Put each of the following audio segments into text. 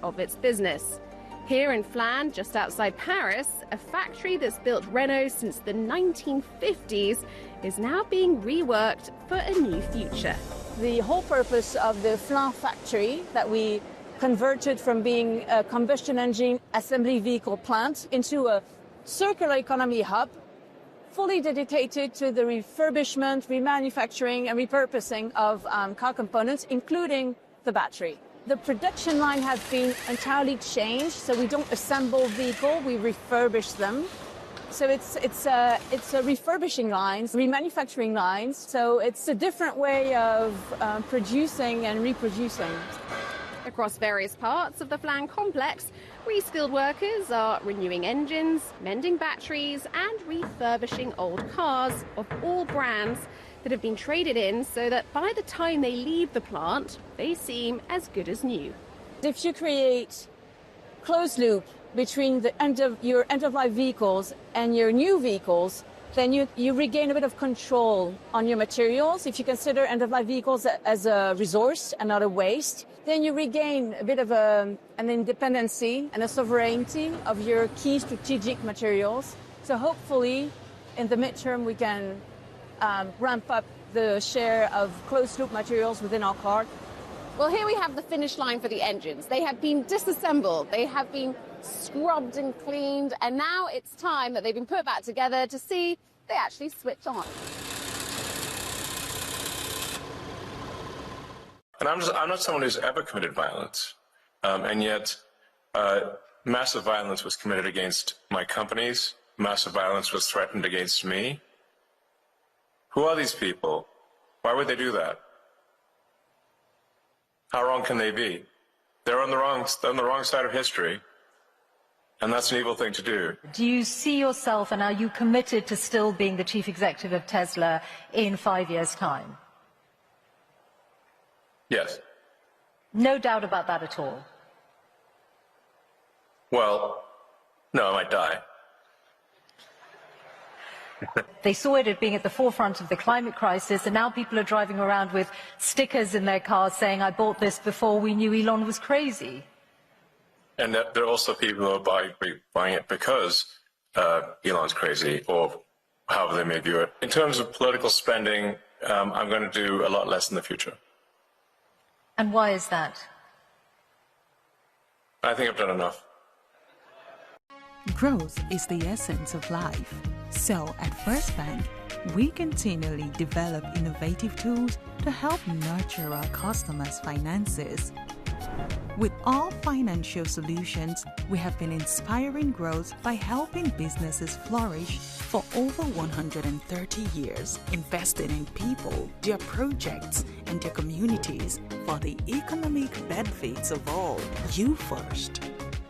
of its business. Here in Flan, just outside Paris, a factory that's built Renault since the 1950s is now being reworked for a new future. The whole purpose of the Flan factory that we converted from being a combustion engine assembly vehicle plant into a circular economy hub, fully dedicated to the refurbishment, remanufacturing and repurposing of car components, including the battery. The production line has been entirely changed, so we don't assemble vehicles, we refurbish them. So it's a refurbishing lines, remanufacturing lines, so it's a different way of producing and reproducing. Across various parts of the Flan complex, reskilled workers are renewing engines, mending batteries and refurbishing old cars of all brands that have been traded in so that by the time they leave the plant, they seem as good as new. If you create closed loop between your end-of-life vehicles and your new vehicles, then you regain a bit of control on your materials. If you consider end-of-life vehicles as a resource and not a waste, then you regain a bit of an independency and a sovereignty of your key strategic materials. So hopefully, in the midterm, we can ramp up the share of closed-loop materials within our car. Well, here we have the finish line for the engines. They have been disassembled, they have been scrubbed and cleaned, and now it's time that they've been put back together to see they actually switch on. And I'm not someone who's ever committed violence, and yet massive violence was committed against my companies, massive violence was threatened against me. Who are these people? Why would they do that? How wrong can they be? They're on the wrong side of history, and that's an evil thing to do. Do you see yourself, and are you committed to still being the chief executive of Tesla in 5 years' time? Yes. No doubt about that at all? Well, no, I might die. They saw it as being at the forefront of the climate crisis, and now people are driving around with stickers in their cars saying, I bought this before we knew Elon was crazy. And there are also people who are buying it because Elon's crazy, or however they may view it. In terms of political spending, I'm going to do a lot less in the future. And why is that? I think I've done enough. Growth is the essence of life. So at First Bank, we continually develop innovative tools to help nurture our customers' finances. With all financial solutions, we have been inspiring growth by helping businesses flourish for over 130 years, investing in people, their projects, and their communities for the economic benefits of all. You first.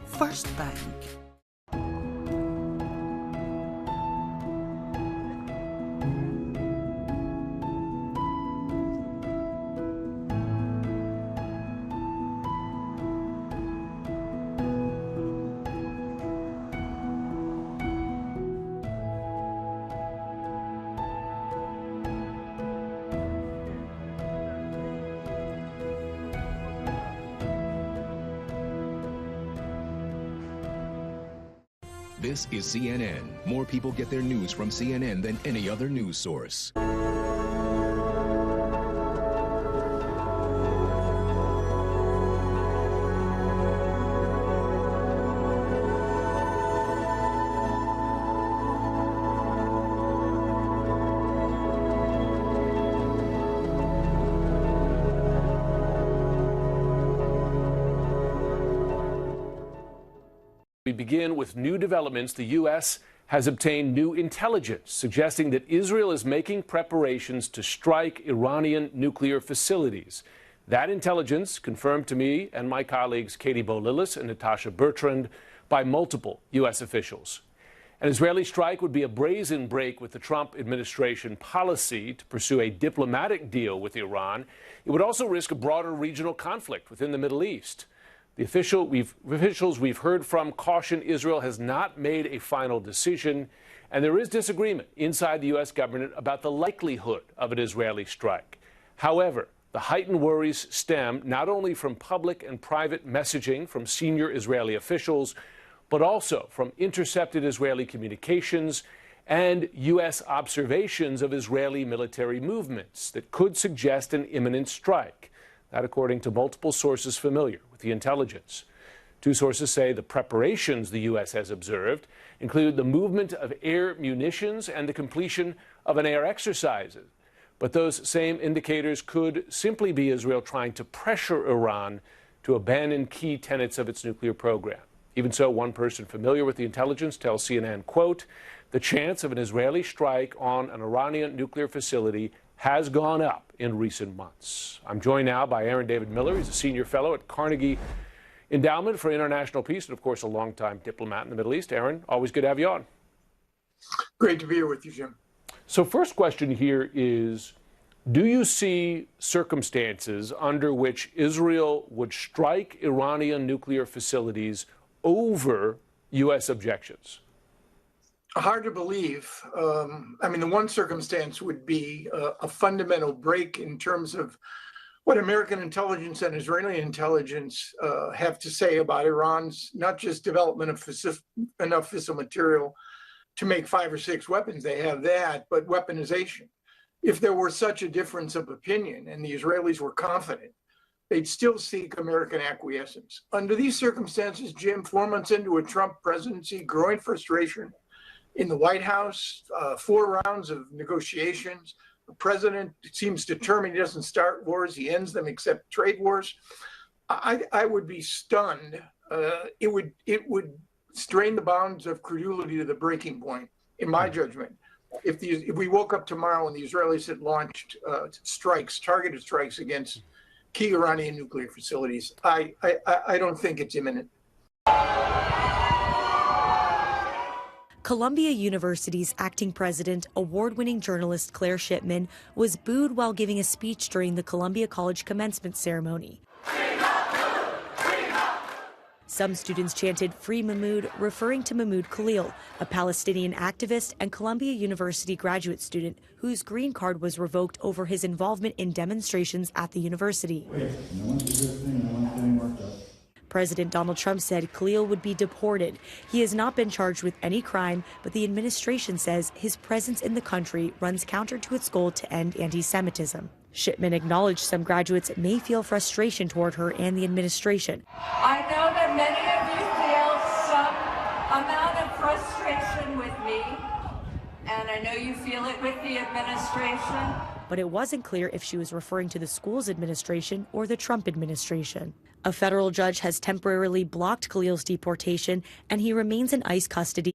First Bank. This is CNN. More people get their news from CNN than any other news source. We begin with new developments. The U.S. has obtained new intelligence suggesting that Israel is making preparations to strike Iranian nuclear facilities. That intelligence confirmed to me and my colleagues Katie Bow-Lillis and Natasha Bertrand by multiple U.S. officials. An Israeli strike would be a brazen break with the Trump administration policy to pursue a diplomatic deal with Iran. It would also risk a broader regional conflict within the Middle East. The officials we've heard from caution Israel has not made a final decision, and there is disagreement inside the U.S. government about the likelihood of an Israeli strike. However, The heightened worries stem not only from public and private messaging from senior Israeli officials, but also from intercepted Israeli communications and U.S. observations of Israeli military movements that could suggest an imminent strike. That according to multiple sources familiar with the intelligence. Two sources say the preparations the U.S. has observed include the movement of air munitions and the completion of an air exercise. But those same indicators could simply be Israel trying to pressure Iran to abandon key tenets of its nuclear program. Even so, one person familiar with the intelligence tells CNN, quote, the chance of an Israeli strike on an Iranian nuclear facility has gone up in recent months. I'm joined now by Aaron David Miller. He's a senior fellow at Carnegie Endowment for International Peace and, of course, a longtime diplomat in the Middle East. Aaron, always good to have you on. Great to be here with you, Jim. So first question here is, do you see circumstances under which Israel would strike Iranian nuclear facilities over U.S. objections? Hard to believe. I mean, the one circumstance would be a fundamental break in terms of what American intelligence and Israeli intelligence have to say about Iran's not just development of enough fissile material to make 5 or 6 weapons, they have that, but weaponization. If there were such a difference of opinion and the Israelis were confident, they'd still seek American acquiescence. Under these circumstances, Jim, 4 months into a Trump presidency, growing frustration in the White House, 4 rounds of negotiations, the president seems determined he doesn't start wars, he ends them except trade wars. I would be stunned. It would strain the bounds of credulity to the breaking point, in my judgment. If we woke up tomorrow and the Israelis had launched targeted strikes against key Iranian nuclear facilities, I don't think it's imminent. Columbia University's acting president, award-winning journalist Claire Shipman, was booed while giving a speech during the Columbia College commencement ceremony. Some students chanted "Free Mahmoud," referring to Mahmoud Khalil, a Palestinian activist and Columbia University graduate student whose green card was revoked over his involvement in demonstrations at the university. President Donald Trump said Khalil would be deported. He has not been charged with any crime, but the administration says his presence in the country runs counter to its goal to end anti-Semitism. Shipman acknowledged some graduates may feel frustration toward her and the administration. I know that many of you feel some amount of frustration with me, and I know you feel it with the administration. But it wasn't clear if she was referring to the school's administration or the Trump administration. A federal judge has temporarily blocked Khalil's deportation, and he remains in ICE custody.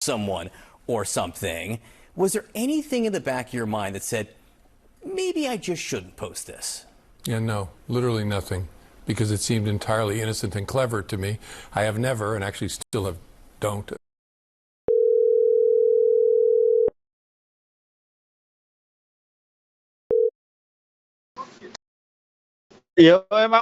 someone or something. Was there anything in the back of your mind that said, maybe I just shouldn't post this? Yeah, no, literally nothing, because it seemed entirely innocent and clever to me. I have never, and actually still don't. Yêu em ạ.